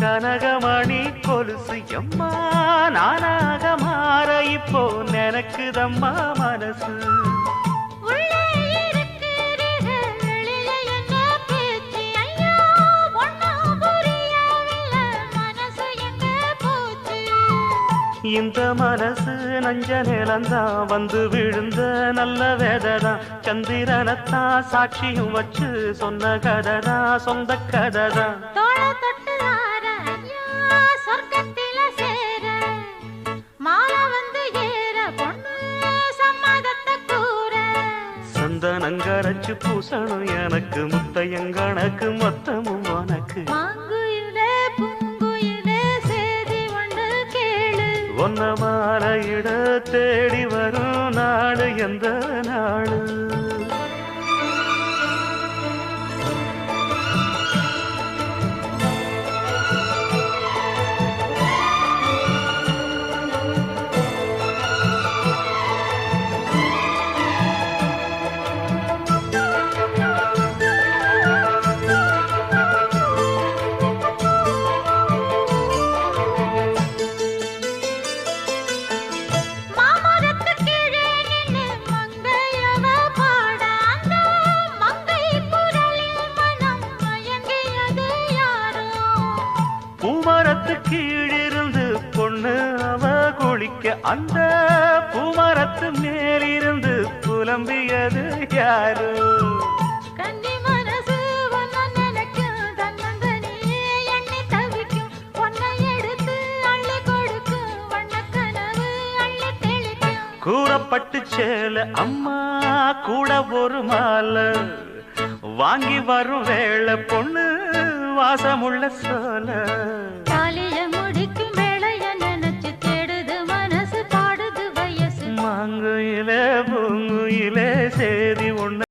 கனகமணி கொலுசு எம்மா நானாக மாற இப்போ நினைக்குதம்மா மனசு. இந்த மனசு நஞ்ச நிலந்தான் வந்து விழுந்த நல்ல வேததான். சந்திரனத்தான் சாட்சியும் வச்சு சொன்ன கதைதான் சொந்த கதைதான். சந்தனங்கரைச்சு பூசணும் எனக்கு முத்தையங்கணக்கு மொத்தமும் உனக்கு. ஒன்ன மாலையிட தேடி வரும் நாடு எந்த நாடு. பூமரத்து கீழிருந்து பொண்ணு அவ குளிக்க அந்த பூமரத்து மேலிருந்து புலம்பியது யாரு. கூறப்பட்டு சேல அம்மா கூட ஒரு மாலை வாங்கி வரும் வேளை பொண்ணு வாசமுள்ள சோல. காலைய முடிக்கும் வேளைய நினைச்சு தேடுது மனசு பாடுது வயசு. மாங்குயிலே பூங்குயிலே சேதி ஒண்ணு.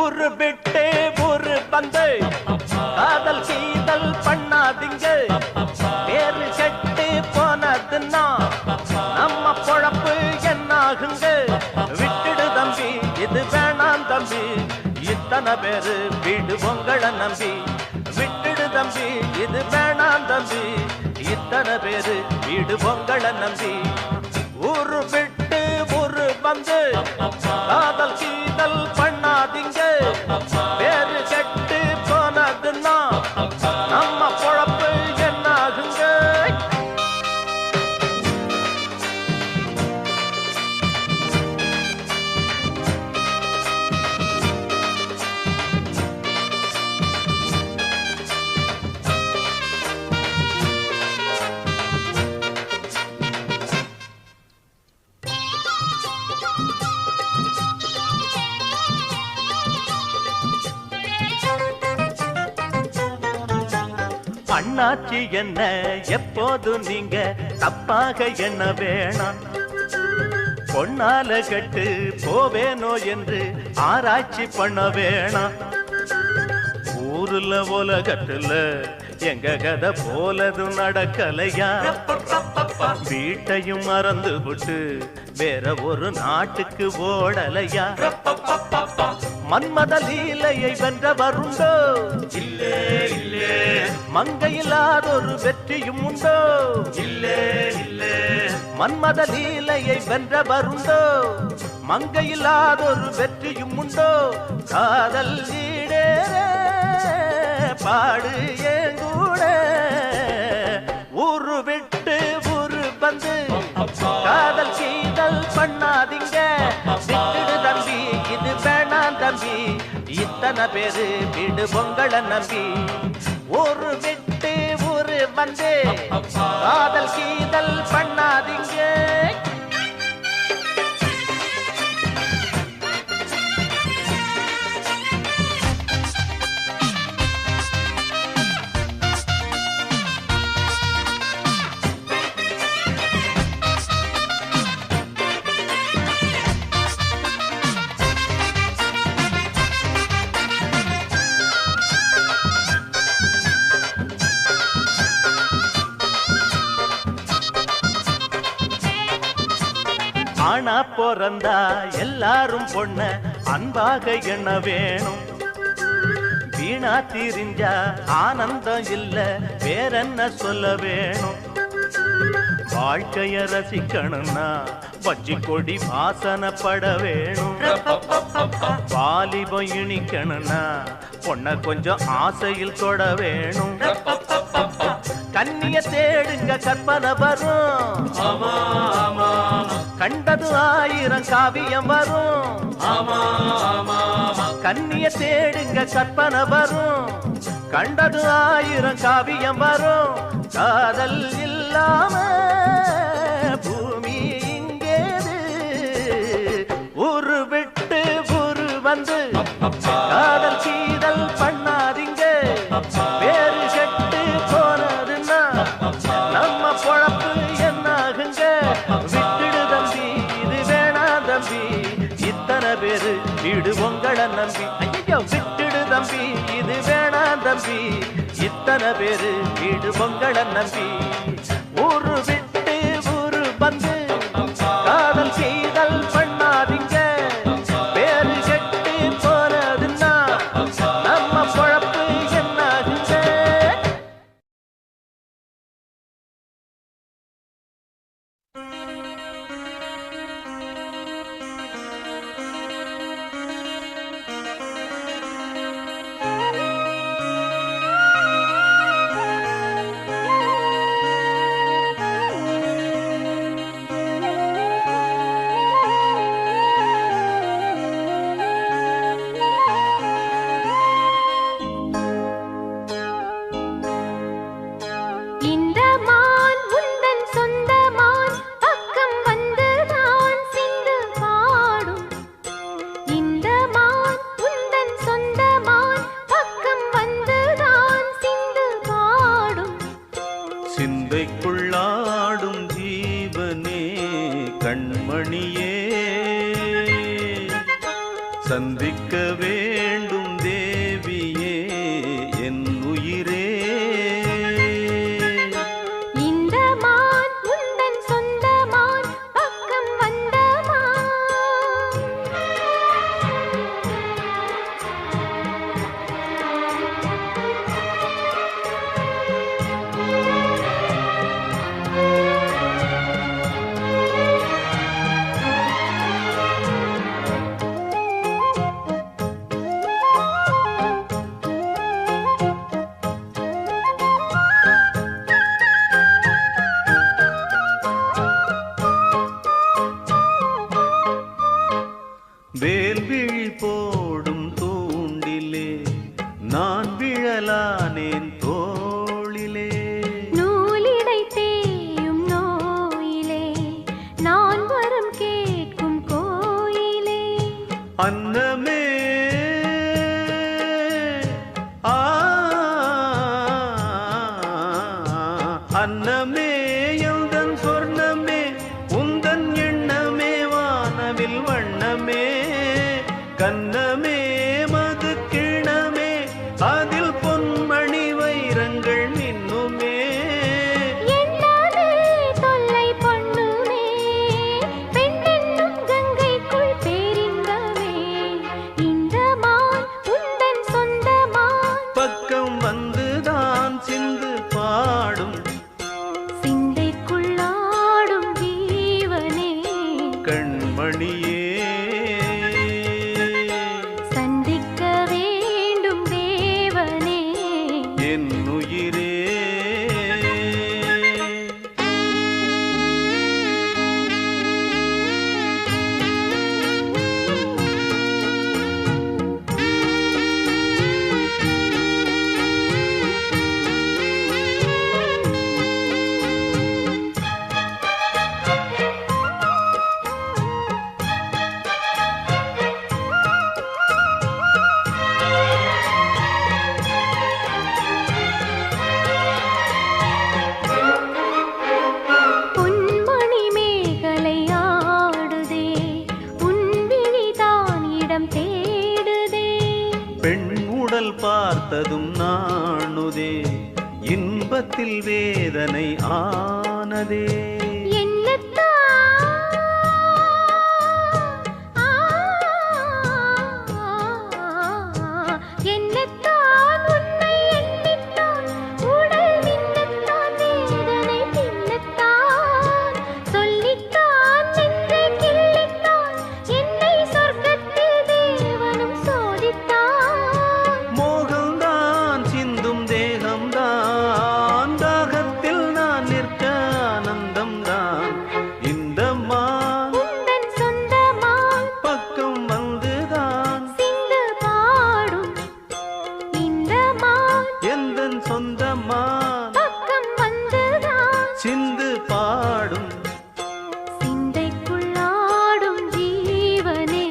ஊரு விட்டே ஊரு வந்து காதல் கீதல் பண்ணாதீங்க. பேரு கெட்டு போனதுன்னா நம்ம பொழப்பு என்னாகுங்க. விட்டுடு தம்பி இது வேணாம் தம்பி இத்தனை பேரு வீடு பொங்கல நம்பி. விட்டுடு தம்பி இது வேணாம் தம்பி இத்தனை பேரு வீடு பொங்கல நம்பி. ஊரு விட்டு ஊரு வந்து காதல் கீதல் பண்ணாதீங்க. பேரு கெட்டு போனதுன்னா நம்ம பொழப்பு என்னாகுங்க. அண்ணாச்சி என்ன எப்போது நீங்க தப்பாக என்ன வேணாம். பொன்னால கட்டு போவேனோ என்று ஆராய்ச்சி பண்ண வேணாம். ஊருல உலகத்துல எங்க கதை போலது நடக்கலையா. வீட்டையும் மறந்து விட்டு வேற ஒரு நாட்டுக்கு ஓடலையா. மன்மத லீலையை வென்றவருண்டோ இல்லே இல்லே. மங்கையில்லாதொரு வெற்றியும் உண்டோ இல்லே இல்லே. மன்மத லீலையை வென்றவருண்டோ மங்கையில்லாதொரு வெற்றியும் உண்டோ. காதல் ஈடேற பாடு ஏங்கூட. ஊரு விட்டு ஊரு வந்து காதல் கீதல் பண்ணாதீங்க, விட்டுடு தம்பி, இது வேணாம் தம்பி. இத்தனை பேரு வீடு பொங்கலை நம்பி ஒரு விட்டு ஊரு வந்து காதல் கீதல் பண்ணாதீங்க. ஆனா பிறந்தா எல்லாரும் பொண்ண அன்பாக எண்ண வேணும். வீணா திரிஞ்சா ஆனந்தம் இல்ல, வேறென்ன சொல்ல வேணும். வாழ்க்கைய ரசிக்கணும்னா பச்சி கொடி வாசனப்பட வேணும். வாலிபம் இனிக்கணும்னா பொண்ண கொஞ்சம் ஆசையில் தொட வேணும். கண்ணிய தேடுங்க கற்பனை வரும், கண்டது 1000 காவியம் வரும். கண்ணிய தேடுங்க கற்பனை வரும், கண்டது 1000 காவியம் வரும். காதல் இல்லாம பூமி இங்கேது, ஊரு விட்டு ஊரு வந்து காதல் கீதல் பண்ணாதீங்க. வேறு கெட்டு போனதுன்னா நம்ம பொழப்பு என்னாகுங்க. விட்டுடு தம்பி, இது வேணா தம்பி, இத்தனை பேரு வீடு பொங்கலை நம்பி. ஐயோ விட்டுடு தம்பி, இது வேணா தம்பி, இத்தனை பேரு வீடு பொங்கலை நம்பி ஊரு விட்டு ஊரு வந்து காதல் கீதல் பண்ணாதீங்க. பேரு கெட்டு போனதுன்னா நம்ம பொழப்பு என்னாகுங்க. சிந்தைக்குள்ளாடும் ஜீவனே கண்மணியே, சந்திக்க வேண்டும் தேவியே என் உயிரே. இந்த மான் உந்தன் சொந்த மான், பக்கம் வந்த வேல்விழி போடும் தூண்டிலே நான் விழலானேன் தோளிலே. நூலிடை தேயும் நோயிலே நான் வரம் கேட்கும் கோயிலே. அன்னமே அன்னமே எந்தன் சொர்ணமே, உந்தன் எண்ணமே வானவில் வண்ணமே. கண்ணமே மது கிணமே, அதில் பொன்மணி வைரங்கள் நின்னுமே. எண்ணாதே தொல்லை பண்ணுமே, பெண்ணென்னும் கங்கைக்குள் பேரின்பமே. இந்த மான் உந்தன் சொந்த மான், பக்கம் வந்துதான் சிந்து பாடும் சிந்தைக்குள்ளாடும் ஜீவனே கண்மணியே. சந்திக்க வேண்டும் தேவனே என் உயிரே. கண்டதும் நாணுதே இன்பத்தில் வேதனை ஆனதே சிந்து பாடும் சிந்தைக்குள்ளாடும் ஜீவனே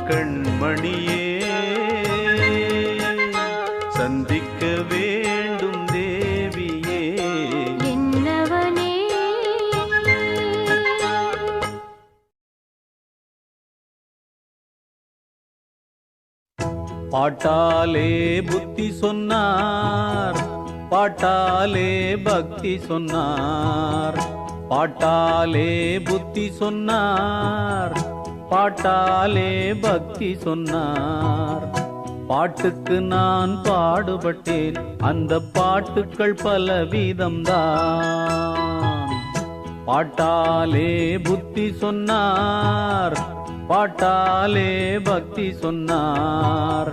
கண்மணியே சந்திக்க வேண்டும் தேவியே என்னவனே பாட்டாலே புத்தி சொன்னார் பாட்டாலே பக்தி சொன்னார் பாட்டாலே புத்தி சொன்னார் பாட்டாலே பக்தி சொன்னார் பாட்டுக்கு நான் பாடுபட்டேன் அந்த பாட்டுக்கள் பலவிதம்தான் பாட்டாலே புத்தி சொன்னார் பாட்டாலே பக்தி சொன்னார்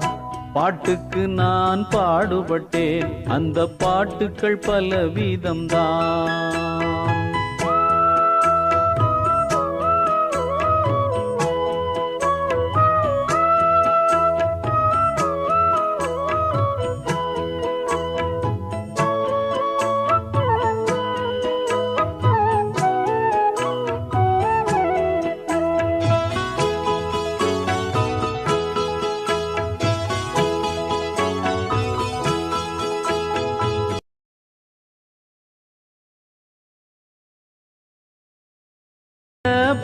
பாட்டுக்கு நான் பாடுபட்டேன் அந்த பாட்டுக்கள் பலவிதம்தான்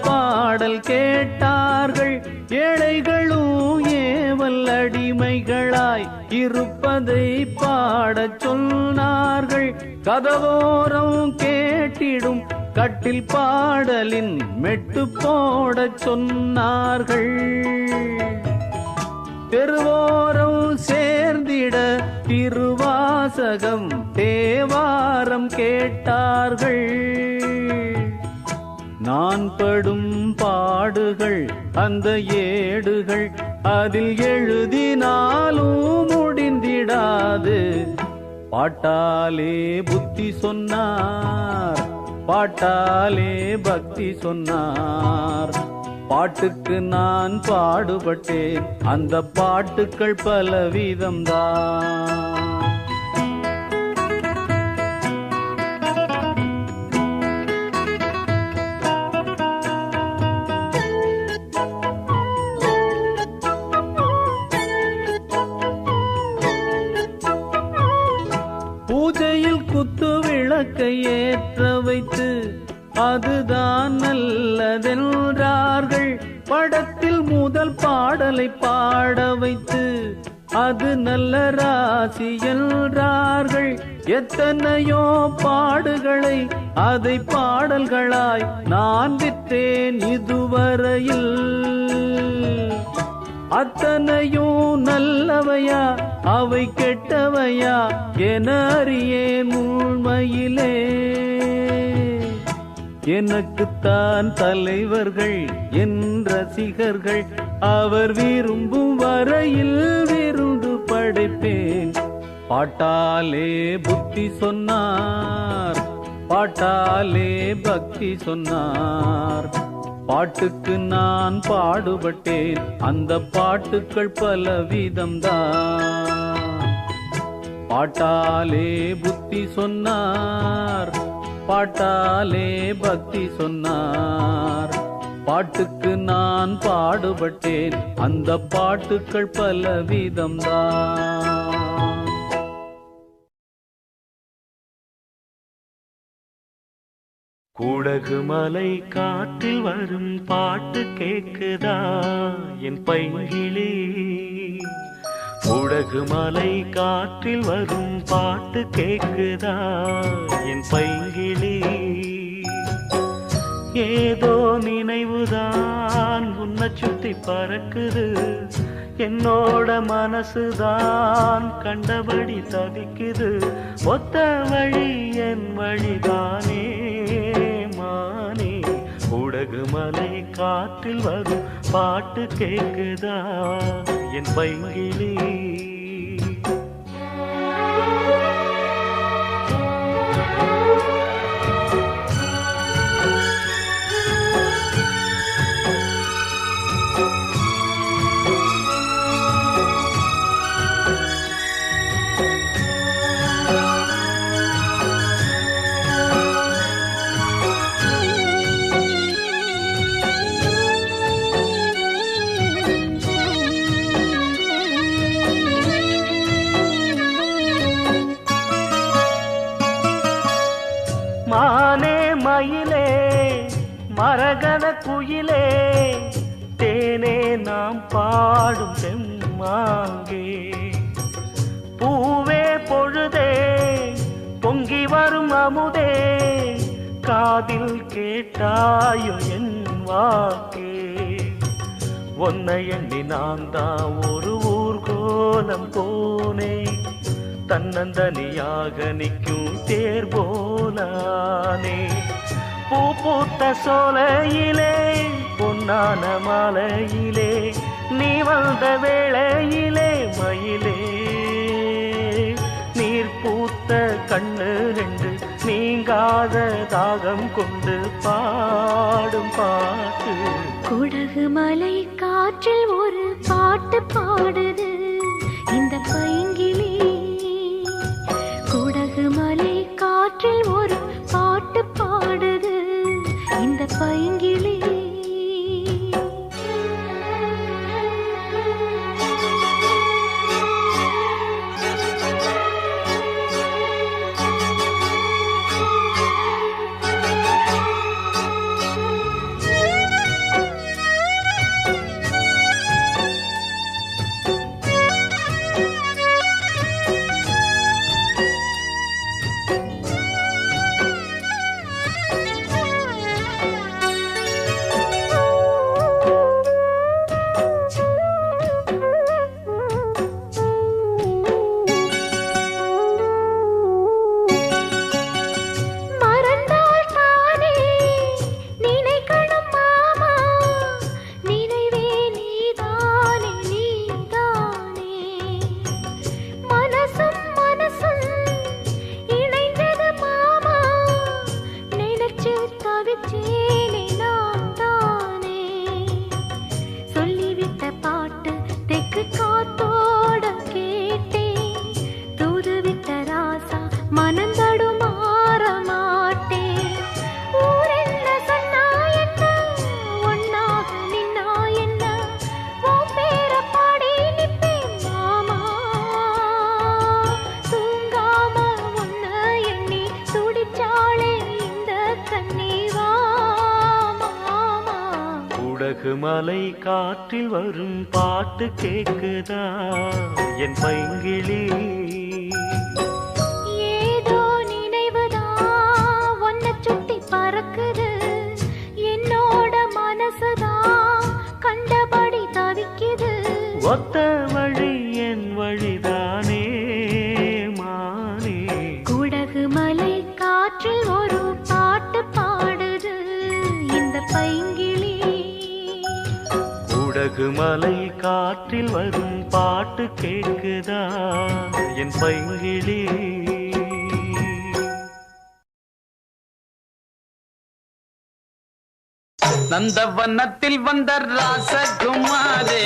பாடல் கேட்டார்கள் ஏழைகளும் ஏவல் அடிமைகளாய் இருப்பதை பாடச் சொன்னார்கள் கதவோரம் கேட்டிடும் கட்டில் பாடலின் மெட்டு போடச் சொன்னார்கள் தெருவோரம் சேர்ந்திட திருவாசகம் தேவாரம் கேட்டார்கள் நான் படும் பாடுகள் அந்த ஏடுகள் அதில் எழுதினாலும் முடிந்திடாது பாட்டாலே புத்தி சொன்னார் பாட்டாலே பக்தி சொன்னார் பாட்டுக்கு நான் பாடுபட்டேன் அந்த பாட்டுக்கள் பலவிதம்தான் பூஜையில் குத்து விளக்கை ஏற்ற வைத்து அதுதான் நல்லதென்றார்கள் படத்தில் முதல் பாடலை பாட வைத்து அது நல்ல ராசி என்றார்கள் எத்தனையோ பாடுகளை அதை பாடல்களாய் நான் விற்றேன் இதுவரையில் அத்தனையும் நல்லவையா அவை கெட்டவையா என அறியேன் உண்மையிலே எனக்குத்தான் தலைவர்கள் என் ரசிகர்கள் அவர் விரும்பும் வரையில் விருந்து படைப்பேன் பாட்டாலே புத்தி சொன்னார் பாட்டாலே பக்தி சொன்னார் பாட்டுக்கு நான் பாடுபட்டேன் அந்த பாட்டுக்கள் பலவிதம்தான் பாட்டாலே புத்தி சொன்னார் பாட்டாலே பக்தி சொன்னார் பாட்டுக்கு நான் பாடுபட்டேன் அந்த பாட்டுக்கள் பலவிதம்தான் கூடகு மலை காற்றில் வரும் பாட்டு கேக்குதா என் பைங்கிளே உடகு மலை காற்றில் வரும் பாட்டு கேக்குதா என் பைங்கிளி? ஏதோ நினைவுதான் உன்னை சுத்தி பறக்குது, என்னோட மனசுதான் கண்டபடி தவிக்குது. ஒத்த வழி என் வழிதானே மானே, உடகு மலை காற்றில் வரும் பாட்டு கேக்குதா என் பைங்கிளி? மானே மயிலே மரகத குயிலே, தேனே நாம் பாடும் செம்மாங்கே. பூவே பொழுதே பொங்கி வரும் அமுதே, காதில் கேட்டாயோ என் வாக்கே. ஒன்னை எண்ணி நான் தான் ஒரு ஊர்கோலம் போனேன், தன்னந்தனியாக நிற்கும் தேர் போலானே. பூ பூத்த சோலையிலே பொன்னான மாலையிலே, நீ வந்த வேளையிலே மயிலே. நீர் பூத்த கண்ணு ரெண்டு நீங்காத தாகம் கொண்டு பாடும் பாட்டு. குடகு மலை காற்றில் ஒரு பாட்டு பாடுது இந்த பைங்கிளி. குடகு மலை காற்றில் ஒரு பாட்டு பாடுது இந்த பைங்கிளி. உடகு மலை காற்றில் வரும் பாட்டு கேக்குதா என் பைங்கிளி? ஏதோ நினைவுதான் ஒன்ன சுத்தி பறக்குது, என்னோட மனசுதான் கண்டபடி தவிக்குது. ஒத்த வழி என் வழிதானே மானே. குடகு மலை காற்றில் ஒரு பாட்டு பாடுது இந்த பைங்கிளி. உடகு மலை காற்றில் வரும் பாட்டு கேக்குதா என் பைங்கிளி? நந்தவனத்தில் வந்த ராசகுமாரே,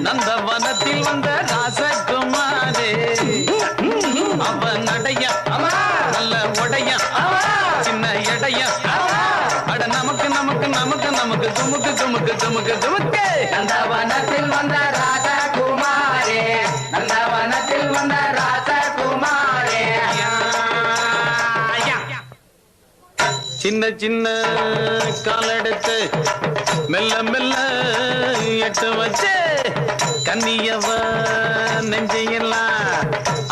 நந்தவனத்தில் வந்த ராசகுமாரே, அவன் நடைய நல்ல உடைய சின்ன எடைய, அட நமக்கு நமக்கு நமக்கு நமக்கு துமுக்கு துமுக்கு துமுக்கு துமுக்கு. நந்தவனத்தில் வந்த ராசகுமாரே, நந்தவனத்தில் வந்த ராசகுமாரே, சின்ன சின்ன காலெடுத்து மெல்ல மெல்ல எட்டு வச்சு கன்னியவ நெஞ்சையெல்லாம்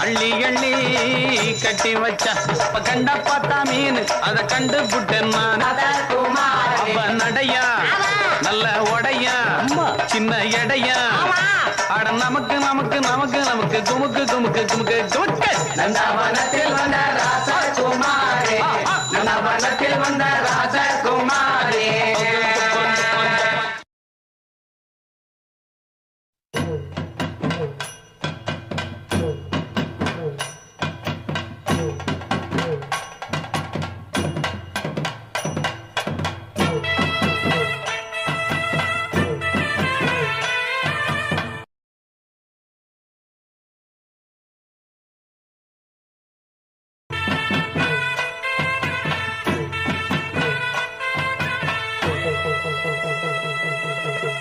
அள்ளி அள்ளி கட்டி வச்சா அப்ப கண்ட பார்த்தா மீன் அத கண்டு புட்டன் நான் அப்ப நடையா நல்ல உடையா சின்ன எடையா அட நமக்கு நமக்கு நமக்கு நமக்கு குமுக்கு குமுக்கு குமுக்கு குமுக்கு நந்தவனத்தில் வந்த ராசகுமாரே நந்தவனத்தில் வந்த ராசகுமாரே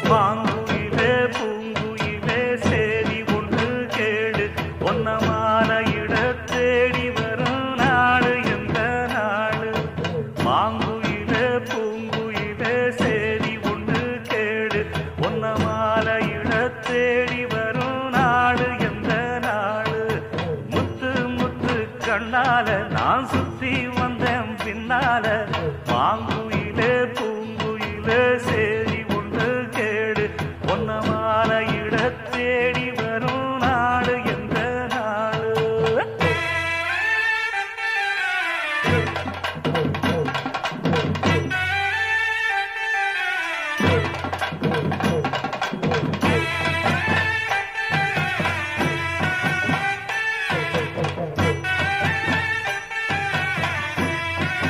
மாங்குயிலே பூங்குயிலே சேதி ஒன்று கேடு ஒன்னமான இட தேடி வரும் நாடு எந்த நாடு மாங்குயிலே பூங்குயிலே சேதி ஒன்று கேடு ஒன்னமான இட தேடி வரும் நாடு எந்த நாடு முத்து முத்து கண்ணால நான் சுத்தி வந்தேன் பின்னால மாங்குயிலே பூங்குயிலே சேதி ஒன்று கேடு ஒன்னமான இட தேடி வரும் நாடு எந்த நாடு